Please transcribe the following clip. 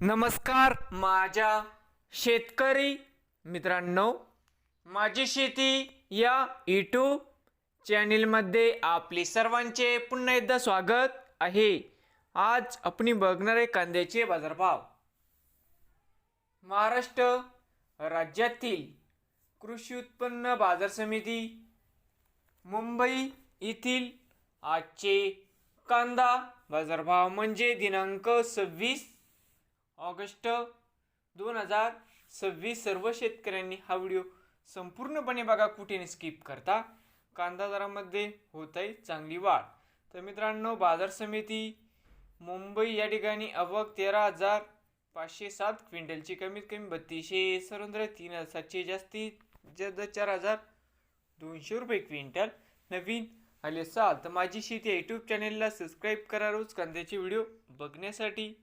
नमस्कार माझ्या शेतकरी मित्रांनो, माझी शेती या यूट्यूब चॅनेलमध्ये आपले सर्वांचे पुन्हा एकदा स्वागत आहे। आज आपण बघणार आहे कांद्याचे बाजारभाव। महाराष्ट्र राज्यातील कृषी उत्पन्न बाजार समिती मुंबई येथील आजचे कांदा बाजारभाव म्हणजे दिनांक 26 ऑगस्ट 2026। सर्व शेतकऱ्यांनी हा व्हिडिओ संपूर्णपणे बघा, कुठे स्किप करता। कांदा दरामध्ये होत आहे चांगली वाढ। तर मित्रांनो, बाजार समिती मुंबई या ठिकाणी आवक 13,507 क्विंटलची, कमीत कमी 3200, सर्वत्र 3,700, जास्तीत जास्त 4,200 रुपये क्विंटल। नवीन आले असाल तर माझी शेती यूट्यूब चॅनेलला सबस्क्राईब करा रोज कांद्याचे व्हिडिओ बघण्यासाठी।